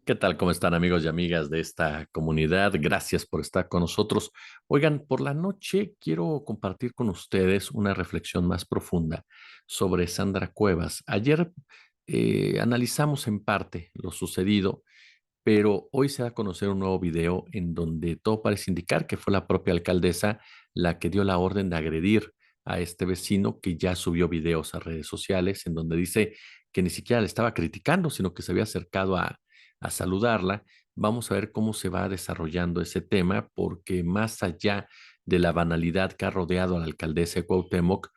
¿Qué tal? ¿Cómo están amigos y amigas de esta comunidad? Gracias por estar con nosotros. Oigan, por la noche quiero compartir con ustedes una reflexión más profunda sobre Sandra Cuevas. Ayer analizamos en parte lo sucedido, pero hoy se da a conocer un nuevo video en donde todo parece indicar que fue la propia alcaldesa la que dio la orden de agredir a este vecino que ya subió videos a redes sociales en donde dice que ni siquiera le estaba criticando, sino que se había acercado a saludarla. Vamos a ver cómo se va desarrollando ese tema, porque más allá de la banalidad que ha rodeado a la alcaldesa de Cuauhtémoc,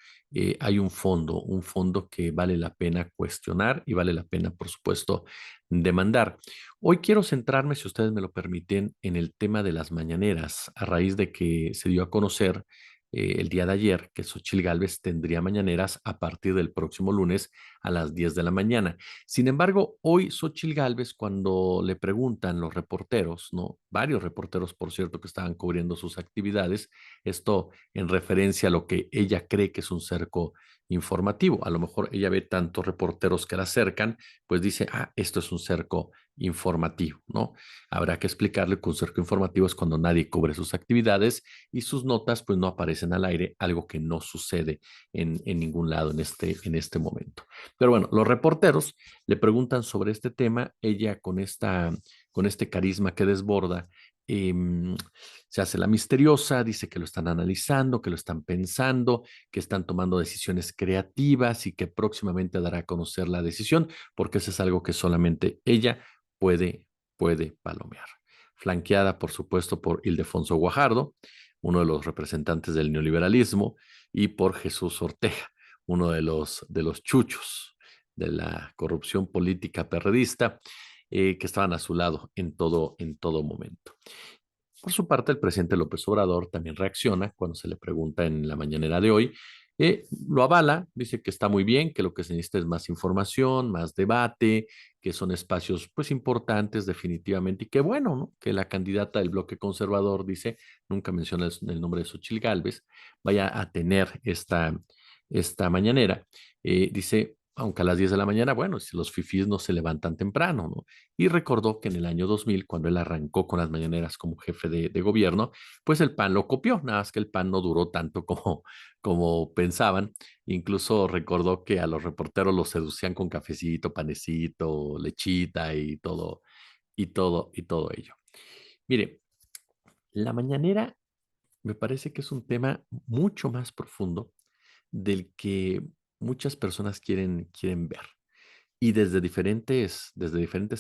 hay un fondo que vale la pena cuestionar y vale la pena, por supuesto, demandar. Hoy quiero centrarme, si ustedes me lo permiten, en el tema de las mañaneras, a raíz de que se dio a conocer el día de ayer que Xóchitl Gálvez tendría mañaneras a partir del próximo lunes a las 10 de la mañana. Sin embargo, hoy Xóchitl Gálvez, cuando le preguntan los reporteros, ¿no? Varios reporteros, por cierto, que estaban cubriendo sus actividades, esto en referencia a lo que ella cree que es un cerco informativo. A lo mejor ella ve tantos reporteros que la acercan, pues dice, esto es un cerco informativo, ¿no? Habrá que explicarle que un cerco informativo es cuando nadie cubre sus actividades y sus notas pues no aparecen al aire, algo que no sucede en ningún lado en este momento. Pero bueno, los reporteros le preguntan sobre este tema, ella con este carisma que desborda, eh, se hace la misteriosa, dice que lo están analizando, que lo están pensando, que están tomando decisiones creativas y que próximamente dará a conocer la decisión, porque eso es algo que solamente ella puede, puede palomear. Flanqueada, por supuesto, por Ildefonso Guajardo, uno de los representantes del neoliberalismo, y por Jesús Ortega, uno de los chuchos de la corrupción política perredista, que estaban a su lado en todo momento. Por su parte, el presidente López Obrador también reacciona cuando se le pregunta en la mañanera de hoy. Lo avala, dice que está muy bien, que lo que se necesita es más información, más debate, que son espacios pues importantes definitivamente y que bueno, ¿no? Que la candidata del bloque conservador, dice, nunca menciona el nombre de Xochitl Gálvez, vaya a tener esta mañanera. Dice, aunque a las 10 de la mañana, bueno, si los fifís no se levantan temprano, ¿no? Y recordó que en el año 2000, cuando él arrancó con las mañaneras como jefe de gobierno, pues el PAN lo copió, nada más que el PAN no duró tanto como pensaban. Incluso recordó que a los reporteros los seducían con cafecito, panecito, lechita y todo ello. Mire, la mañanera me parece que es un tema mucho más profundo del que muchas personas quieren ver. Y desde diferentes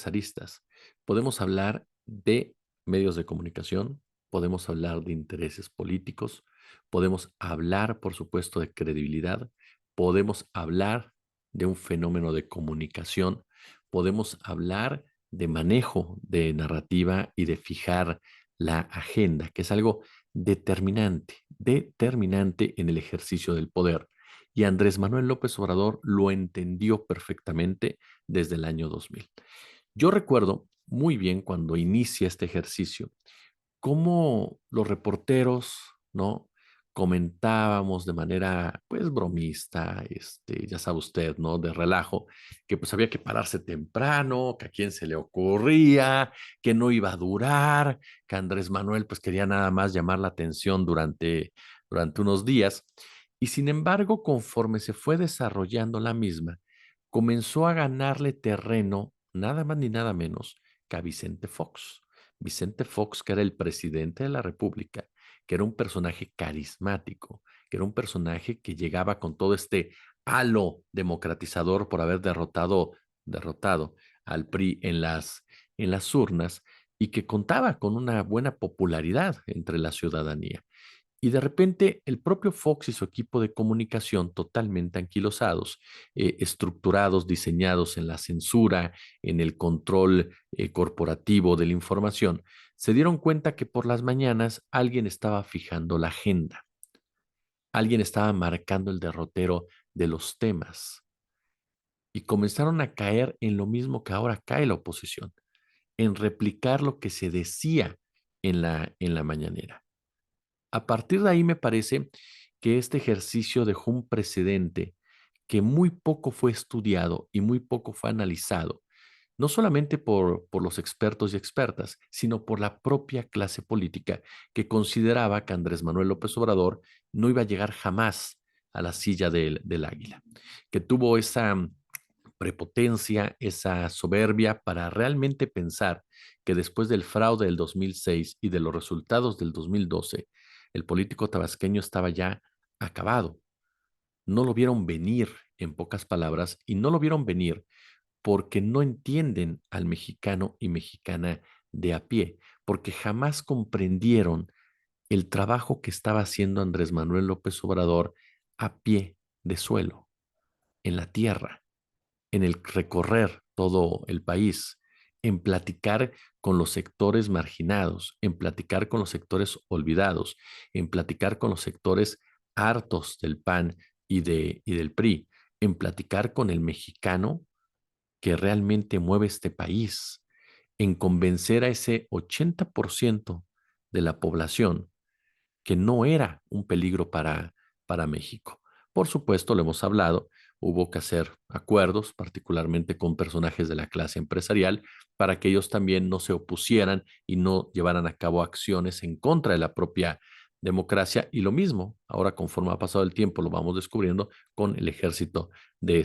aristas. Podemos hablar de medios de comunicación, podemos hablar de intereses políticos, podemos hablar, por supuesto, de credibilidad, podemos hablar de un fenómeno de comunicación, podemos hablar de manejo de narrativa y de fijar la agenda, que es algo determinante en el ejercicio del poder. Y Andrés Manuel López Obrador lo entendió perfectamente desde el año 2000. Yo recuerdo muy bien cuando inicia este ejercicio, cómo los reporteros, ¿no? Comentábamos de manera, pues, bromista, ya sabe usted, ¿no? De relajo, que pues había que pararse temprano, que a quién se le ocurría, que no iba a durar, que Andrés Manuel, pues, quería nada más llamar la atención durante unos días. Y sin embargo, conforme se fue desarrollando la misma, comenzó a ganarle terreno, nada más ni nada menos, que a Vicente Fox. Vicente Fox, que era el presidente de la República, que era un personaje carismático, que era un personaje que llegaba con todo este halo democratizador por haber derrotado al PRI en las urnas y que contaba con una buena popularidad entre la ciudadanía. Y de repente el propio Fox y su equipo de comunicación totalmente anquilosados, estructurados, diseñados en la censura, en el control corporativo de la información, se dieron cuenta que por las mañanas alguien estaba fijando la agenda, alguien estaba marcando el derrotero de los temas y comenzaron a caer en lo mismo que ahora cae la oposición, en replicar lo que se decía en la mañanera. A partir de ahí me parece que este ejercicio dejó un precedente que muy poco fue estudiado y muy poco fue analizado. no solamente por los expertos y expertas, sino por la propia clase política que consideraba que Andrés Manuel López Obrador no iba a llegar jamás a la silla del águila, que tuvo esa prepotencia, esa soberbia para realmente pensar que después del fraude del 2006 y de los resultados del 2012, el político tabasqueño estaba ya acabado. No lo vieron venir, en pocas palabras, y no lo vieron venir porque no entienden al mexicano y mexicana de a pie, porque jamás comprendieron el trabajo que estaba haciendo Andrés Manuel López Obrador a pie de suelo, en la tierra, en el recorrer todo el país, en platicar con los sectores marginados, en platicar con los sectores olvidados, en platicar con los sectores hartos del PAN y del PRI, en platicar con el mexicano que realmente mueve este país, en convencer a ese 80% de la población que no era un peligro para México. Por supuesto, lo hemos hablado, hubo que hacer acuerdos, particularmente con personajes de la clase empresarial, para que ellos también no se opusieran y no llevaran a cabo acciones en contra de la propia democracia. Y lo mismo, ahora conforme ha pasado el tiempo, lo vamos descubriendo con el ejército de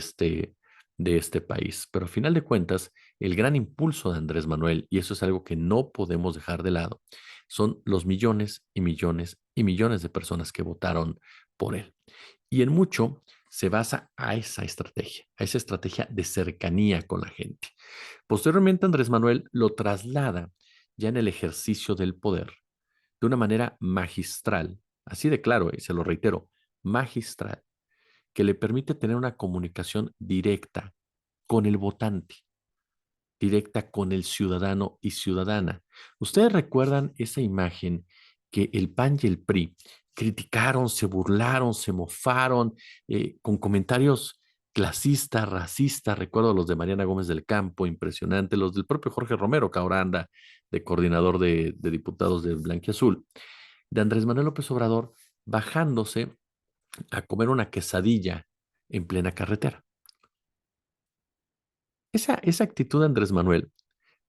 de este país. Pero a final de cuentas, el gran impulso de Andrés Manuel, y eso es algo que no podemos dejar de lado, son los millones y millones y millones de personas que votaron por él. Y en mucho se basa a esa estrategia de cercanía con la gente. Posteriormente, Andrés Manuel lo traslada ya en el ejercicio del poder de una manera magistral, así de claro, y se lo reitero, magistral, que le permite tener una comunicación directa con el votante, directa con el ciudadano y ciudadana. ¿Ustedes recuerdan esa imagen que el PAN y el PRI criticaron, se burlaron, se mofaron con comentarios clasistas, racistas? Recuerdo los de Mariana Gómez del Campo, impresionante, los del propio Jorge Romero, que ahora anda de coordinador de diputados de Blanquiazul, de Andrés Manuel López Obrador bajándose a comer una quesadilla en plena carretera. Esa actitud de Andrés Manuel,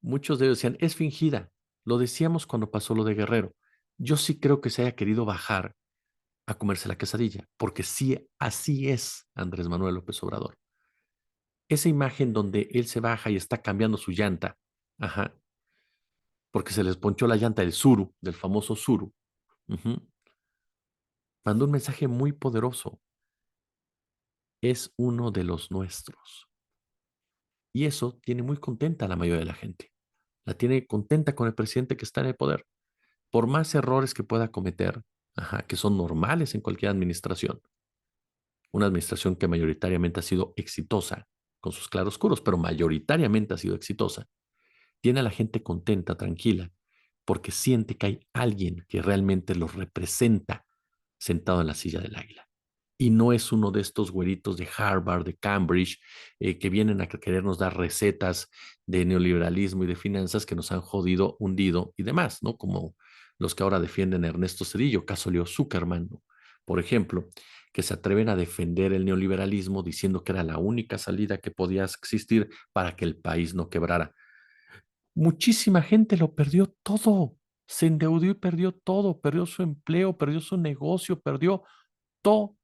muchos de ellos decían, es fingida. Lo decíamos cuando pasó lo de Guerrero. Yo sí creo que se haya querido bajar a comerse la quesadilla, porque sí, así es Andrés Manuel López Obrador. Esa imagen donde él se baja y está cambiando su llanta, ajá, porque se les ponchó la llanta del Suru, del famoso Suru, ujú, mandó un mensaje muy poderoso. Es uno de los nuestros. Y eso tiene muy contenta a la mayoría de la gente. La tiene contenta con el presidente que está en el poder. Por más errores que pueda cometer, ajá, que son normales en cualquier administración, una administración que mayoritariamente ha sido exitosa, con sus claroscuros, pero mayoritariamente ha sido exitosa, tiene a la gente contenta, tranquila, porque siente que hay alguien que realmente los representa sentado en la silla del águila. Y no es uno de estos güeritos de Harvard, de Cambridge, que vienen a querernos dar recetas de neoliberalismo y de finanzas que nos han jodido, hundido y demás, ¿no? Como los que ahora defienden a Ernesto Zedillo, caso Leo Zuckerman, ¿no? Por ejemplo, que se atreven a defender el neoliberalismo diciendo que era la única salida que podía existir para que el país no quebrara. Muchísima gente lo perdió todo, se endeudó y perdió todo, perdió su empleo, perdió su negocio, perdió todo.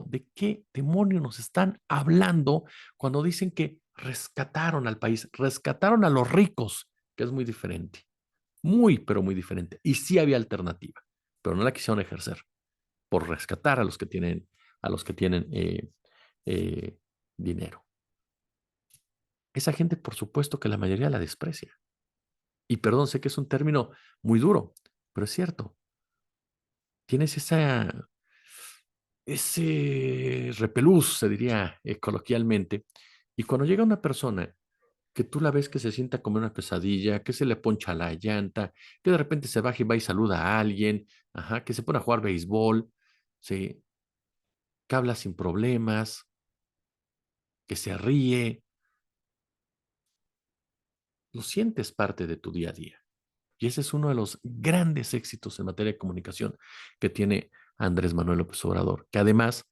¿De qué demonios nos están hablando cuando dicen que rescataron al país? Rescataron a los ricos, que es muy diferente, muy, pero muy diferente. Y sí había alternativa, pero no la quisieron ejercer por rescatar a los que tienen eh, dinero. Esa gente, por supuesto que la mayoría la desprecia. Y perdón, sé que es un término muy duro, pero es cierto. Tienes ese repelús, se diría coloquialmente, y cuando llega una persona que tú la ves que se sienta como una pesadilla, que se le poncha la llanta, que de repente se baja y va y saluda a alguien, ajá, que se pone a jugar béisbol, ¿sí? Que habla sin problemas, que se ríe, lo sientes parte de tu día a día. Y ese es uno de los grandes éxitos en materia de comunicación que tiene Andrés Manuel López Obrador, que además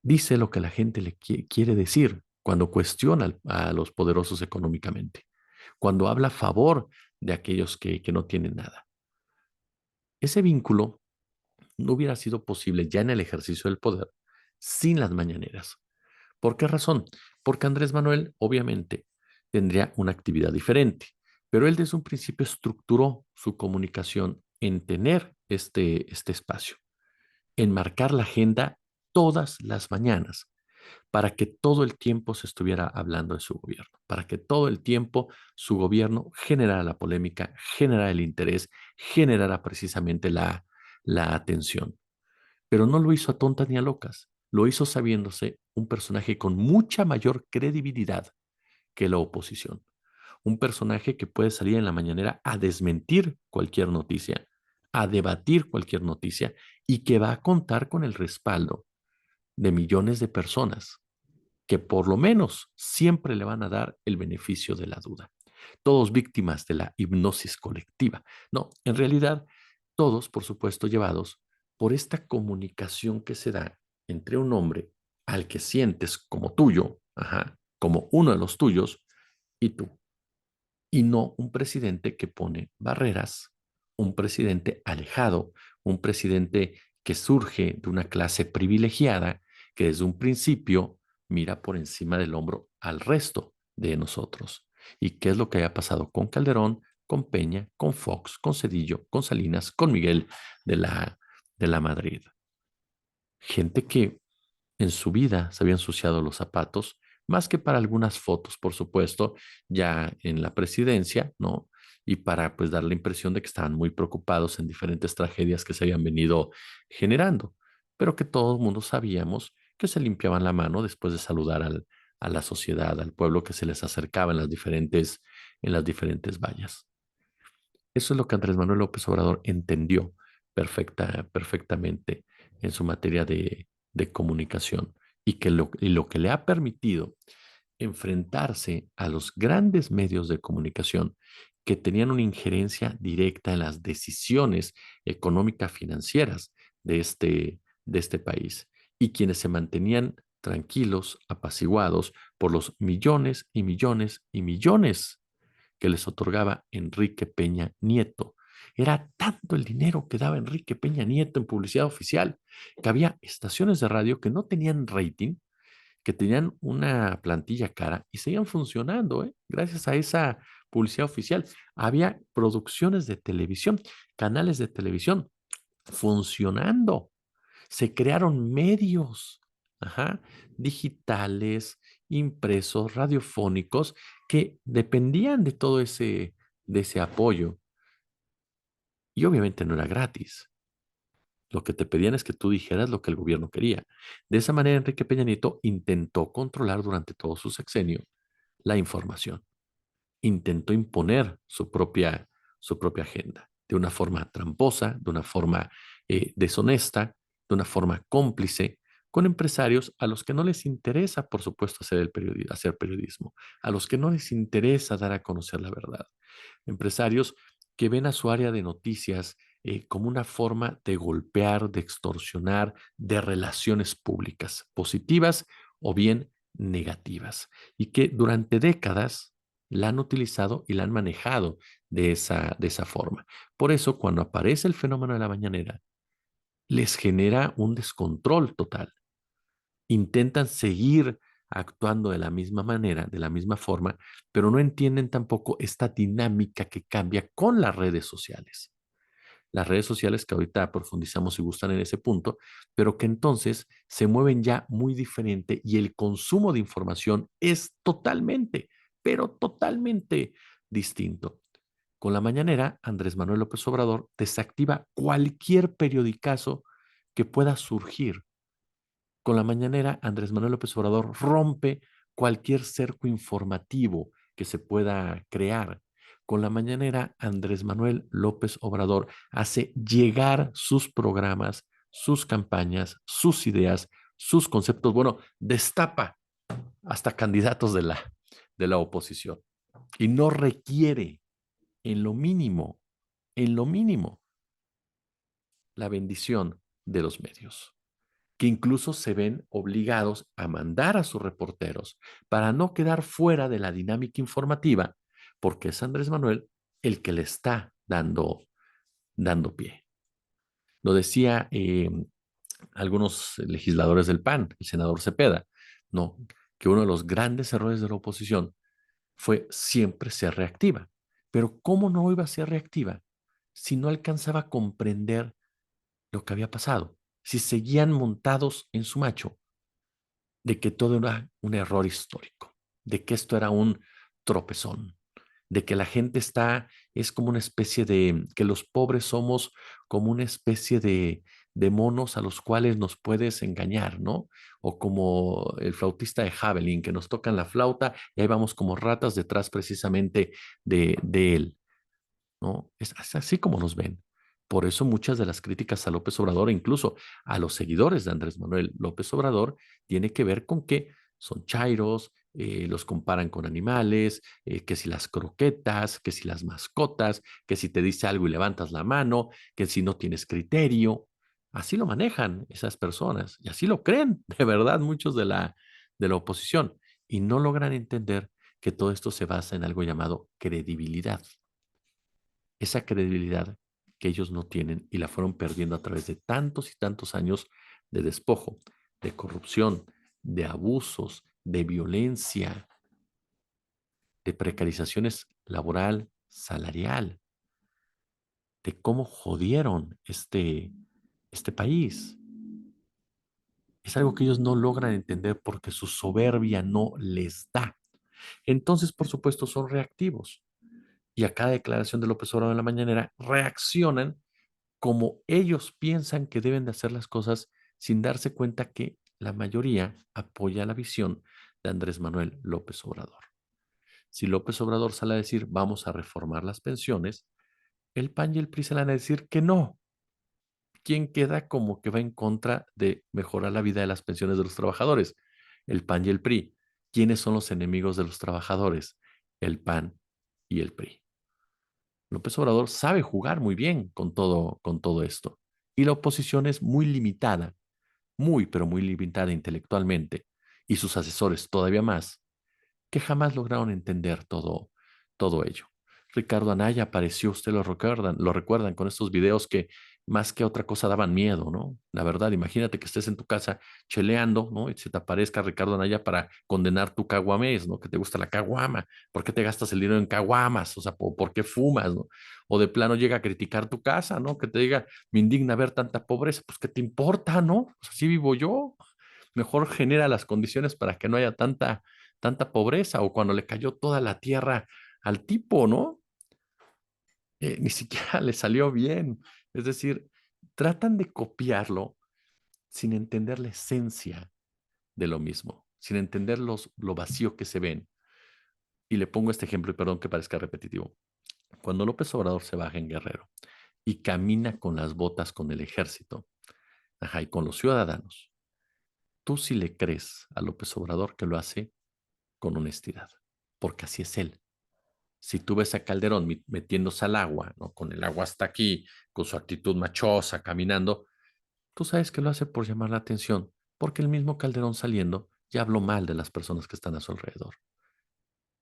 dice lo que la gente quiere decir cuando cuestiona a los poderosos económicamente, cuando habla a favor de aquellos que no tienen nada. Ese vínculo no hubiera sido posible ya en el ejercicio del poder sin las mañaneras. ¿Por qué razón? Porque Andrés Manuel obviamente tendría una actividad diferente, pero él desde un principio estructuró su comunicación en tener este espacio, en marcar la agenda todas las mañanas, para que todo el tiempo se estuviera hablando de su gobierno, para que todo el tiempo su gobierno generara la polémica, generara el interés, generara precisamente la atención. Pero no lo hizo a tontas ni a locas, lo hizo sabiéndose un personaje con mucha mayor credibilidad que la oposición. Un personaje que puede salir en la mañanera a desmentir cualquier noticia, a debatir cualquier noticia y que va a contar con el respaldo de millones de personas que por lo menos siempre le van a dar el beneficio de la duda. Todos víctimas de la hipnosis colectiva. No, en realidad, todos, por supuesto, llevados por esta comunicación que se da entre un hombre al que sientes como tuyo, ajá, como uno de los tuyos, y tú. Y no un presidente que pone barreras, un presidente alejado, un presidente que surge de una clase privilegiada que desde un principio mira por encima del hombro al resto de nosotros. ¿Y qué es lo que haya pasado con Calderón, con Peña, con Fox, con Cedillo, con Salinas, con Miguel de la Madrid? Gente que en su vida se había ensuciado los zapatos, más que para algunas fotos, por supuesto, ya en la presidencia, ¿no? Y para pues dar la impresión de que estaban muy preocupados en diferentes tragedias que se habían venido generando, pero que todo el mundo sabíamos que se limpiaban la mano después de saludar a la sociedad, al pueblo que se les acercaba en las diferentes vallas. Eso es lo que Andrés Manuel López Obrador entendió perfectamente en su materia de comunicación y lo que le ha permitido enfrentarse a los grandes medios de comunicación que tenían una injerencia directa en las decisiones económicas financieras de este país y quienes se mantenían tranquilos, apaciguados por los millones y millones y millones que les otorgaba Enrique Peña Nieto. Era tanto el dinero que daba Enrique Peña Nieto en publicidad oficial que había estaciones de radio que no tenían rating, que tenían una plantilla cara y seguían funcionando, ¿eh? Gracias a esa publicidad oficial. Había producciones de televisión, canales de televisión funcionando. Se crearon medios, ajá, digitales, impresos, radiofónicos, que dependían de ese apoyo. Y obviamente no era gratis. Lo que te pedían es que tú dijeras lo que el gobierno quería. De esa manera, Enrique Peña Nieto intentó controlar durante todo su sexenio la información. Intentó imponer su propia agenda de una forma tramposa, de una forma deshonesta, de una forma cómplice, con empresarios a los que no les interesa, por supuesto, hacer periodismo, a los que no les interesa dar a conocer la verdad. Empresarios que ven a su área de noticias como una forma de golpear, de extorsionar, de relaciones públicas, positivas o bien negativas, y que durante décadas la han utilizado y la han manejado de esa forma. Por eso, cuando aparece el fenómeno de la mañanera, les genera un descontrol total. Intentan seguir actuando de la misma manera, de la misma forma, pero no entienden tampoco esta dinámica que cambia con las redes sociales. Las redes sociales que ahorita profundizamos si gustan en ese punto, pero que entonces se mueven ya muy diferente y el consumo de información es totalmente, pero totalmente distinto. Con la mañanera, Andrés Manuel López Obrador desactiva cualquier periodicazo que pueda surgir. Con la mañanera, Andrés Manuel López Obrador rompe cualquier cerco informativo que se pueda crear. Con la mañanera, Andrés Manuel López Obrador hace llegar sus programas, sus campañas, sus ideas, sus conceptos. Bueno, destapa hasta candidatos de la oposición y no requiere en lo mínimo, la bendición de los medios. que incluso se ven obligados a mandar a sus reporteros para no quedar fuera de la dinámica informativa, porque es Andrés Manuel el que le está dando pie. Lo decía algunos legisladores del PAN, el senador Cepeda, ¿no? Que uno de los grandes errores de la oposición fue siempre ser reactiva. Pero ¿cómo no iba a ser reactiva si no alcanzaba a comprender lo que había pasado? Si seguían montados en su macho de que todo era un error histórico, de que esto era un tropezón, de que la gente es como una especie que los pobres somos como una especie de monos a los cuales nos puedes engañar, ¿no? O como el flautista de Hamelin, que nos tocan la flauta y ahí vamos como ratas detrás precisamente de él. ¿No? Es así como nos ven. Por eso muchas de las críticas a López Obrador, e incluso a los seguidores de Andrés Manuel López Obrador, tiene que ver con que son chairos, los comparan con animales, que si las croquetas, que si las mascotas, que si te dice algo y levantas la mano, que si no tienes criterio. Así lo manejan esas personas y así lo creen, de verdad, muchos de la oposición. Y no logran entender que todo esto se basa en algo llamado credibilidad, esa credibilidad que ellos no tienen y la fueron perdiendo a través de tantos y tantos años de despojo, de corrupción, de abusos, de violencia, de precarizaciones laboral, salarial, de cómo jodieron este país. Es algo que ellos no logran entender porque su soberbia no les da. Entonces, por supuesto, son reactivos. Y a cada declaración de López Obrador en la mañanera reaccionan como ellos piensan que deben de hacer las cosas sin darse cuenta que la mayoría apoya la visión de Andrés Manuel López Obrador. Si López Obrador sale a decir vamos a reformar las pensiones, el PAN y el PRI salen a decir que no. ¿Quién queda como que va en contra de mejorar la vida de las pensiones de los trabajadores? El PAN y el PRI. ¿Quiénes son los enemigos de los trabajadores? El PAN y el PRI. López Obrador sabe jugar muy bien con todo esto. Y la oposición es muy limitada, muy, pero muy limitada intelectualmente, y sus asesores todavía más, que jamás lograron entender todo ello. Ricardo Anaya apareció, usted lo recuerdan con estos videos que más que otra cosa daban miedo, ¿no? La verdad, imagínate que estés en tu casa cheleando, ¿no? Y se te aparezca Ricardo Anaya para condenar tu caguamés, ¿no? Que te gusta la caguama, ¿por qué te gastas el dinero en caguamas? O sea, ¿por qué fumas, ¿no? O de plano llega a criticar tu casa, ¿no? Que te diga, me indigna ver tanta pobreza, pues ¿qué te importa, no? O sea, así vivo yo. Mejor genera las condiciones para que no haya tanta pobreza, o cuando le cayó toda la tierra al tipo, ¿no? Ni siquiera le salió bien. Es decir, tratan de copiarlo sin entender la esencia de lo mismo, sin entender lo vacío que se ven. Y le pongo este ejemplo, y perdón que parezca repetitivo. Cuando López Obrador se baja en Guerrero y camina con las botas con el ejército, ajá, y con los ciudadanos, tú sí le crees a López Obrador que lo hace con honestidad, porque así es él. Si tú ves a Calderón metiéndose al agua, ¿no? Con el agua hasta aquí, con su actitud machosa, caminando, tú sabes que lo hace por llamar la atención, porque el mismo Calderón saliendo ya habló mal de las personas que están a su alrededor.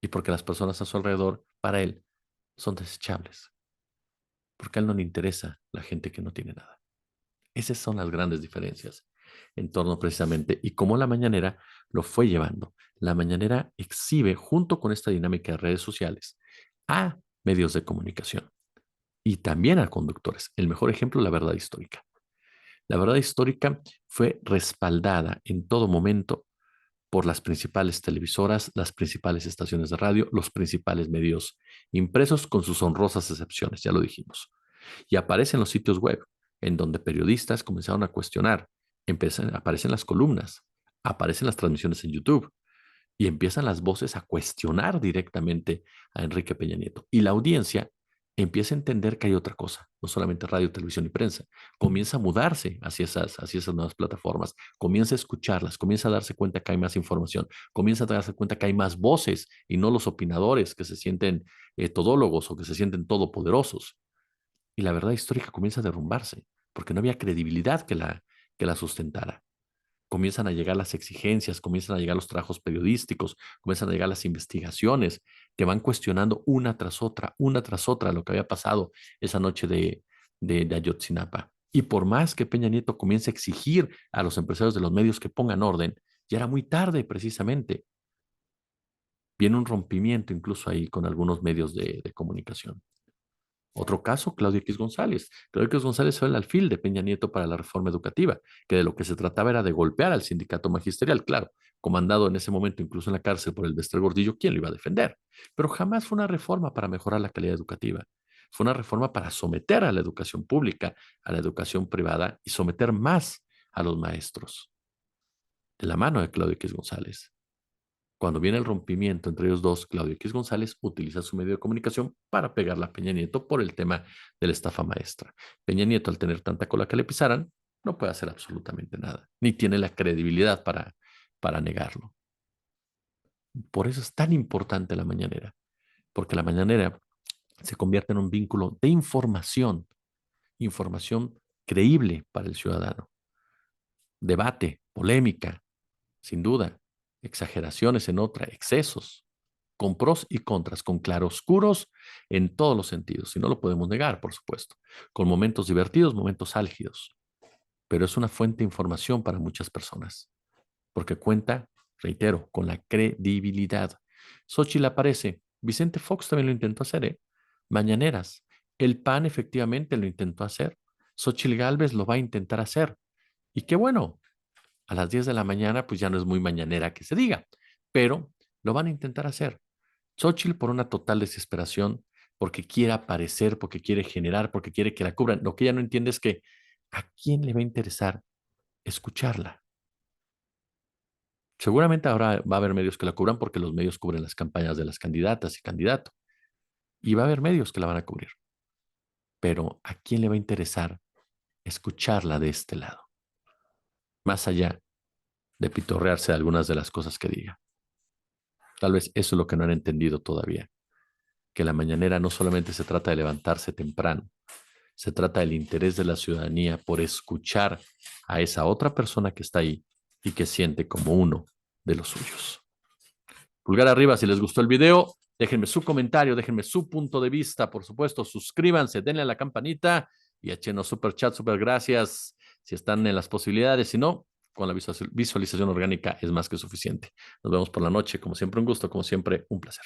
Y porque las personas a su alrededor, para él, son desechables, porque a él no le interesa la gente que no tiene nada. Esas son las grandes diferencias en torno precisamente y cómo la mañanera lo fue llevando. La mañanera exhibe, junto con esta dinámica de redes sociales, a medios de comunicación y también a conductores. El mejor ejemplo, la verdad histórica. La verdad histórica fue respaldada en todo momento por las principales televisoras, las principales estaciones de radio, los principales medios impresos, con sus honrosas excepciones, ya lo dijimos. Y aparecen los sitios web, en donde periodistas comenzaron a cuestionar, aparecen las columnas, aparecen las transmisiones en YouTube, y empiezan las voces a cuestionar directamente a Enrique Peña Nieto. Y la audiencia empieza a entender que hay otra cosa, no solamente radio, televisión y prensa. Comienza a mudarse hacia esas nuevas plataformas, comienza a escucharlas, comienza a darse cuenta que hay más información, comienza a darse cuenta que hay más voces y no los opinadores que se sienten todólogos o que se sienten todopoderosos. Y la verdad histórica comienza a derrumbarse porque no había credibilidad que la sustentara. comienzan a llegar las exigencias, comienzan a llegar los trabajos periodísticos, comienzan a llegar las investigaciones que van cuestionando una tras otra lo que había pasado esa noche de Ayotzinapa. Y por más que Peña Nieto comience a exigir a los empresarios de los medios que pongan orden, ya era muy tarde precisamente. Viene un rompimiento incluso ahí con algunos medios de comunicación. Otro caso, Claudio X González. Claudio X González fue el alfil de Peña Nieto para la reforma educativa, que de lo que se trataba era de golpear al sindicato magisterial, claro, comandado en ese momento incluso en la cárcel por el Bester Gordillo, ¿quién lo iba a defender? Pero jamás fue una reforma para mejorar la calidad educativa. Fue una reforma para someter a la educación pública, a la educación privada y someter más a los maestros, de la mano de Claudio X González. Cuando viene el rompimiento entre ellos dos, Claudio X González utiliza su medio de comunicación para pegarle a Peña Nieto por el tema de la estafa maestra. Peña Nieto, al tener tanta cola que le pisaran, no puede hacer absolutamente nada, ni tiene la credibilidad para negarlo. Por eso es tan importante la mañanera, porque la mañanera se convierte en un vínculo de información, información creíble para el ciudadano, debate, polémica, sin duda, exageraciones en otra, excesos, con pros y contras, con claroscuros en todos los sentidos, y no lo podemos negar, por supuesto, con momentos divertidos, momentos álgidos, pero es una fuente de información para muchas personas, porque cuenta, reitero, con la credibilidad. Xochitl aparece, Vicente Fox también lo intentó hacer, ¿eh? Mañaneras, el PAN efectivamente lo intentó hacer, Xochitl Gálvez lo va a intentar hacer, y qué bueno, a las 10 de la mañana, pues ya no es muy mañanera que se diga, pero lo van a intentar hacer. Xochitl por una total desesperación, porque quiere aparecer, porque quiere generar, porque quiere que la cubran. Lo que ella no entiende es que a quién le va a interesar escucharla. Seguramente ahora va a haber medios que la cubran porque los medios cubren las campañas de las candidatas y candidatos. Y va a haber medios que la van a cubrir. Pero ¿a quién le va a interesar escucharla de este lado? Más allá de pitorrearse de algunas de las cosas que diga. Tal vez eso es lo que no han entendido todavía, que la mañanera no solamente se trata de levantarse temprano, se trata del interés de la ciudadanía por escuchar a esa otra persona que está ahí y que siente como uno de los suyos. Pulgar arriba si les gustó el video, déjenme su comentario, déjenme su punto de vista, por supuesto, suscríbanse, denle a la campanita y échenos super chat, super gracias si están en las posibilidades, si no, con la visualización orgánica es más que suficiente. Nos vemos por la noche, como siempre un gusto, como siempre un placer.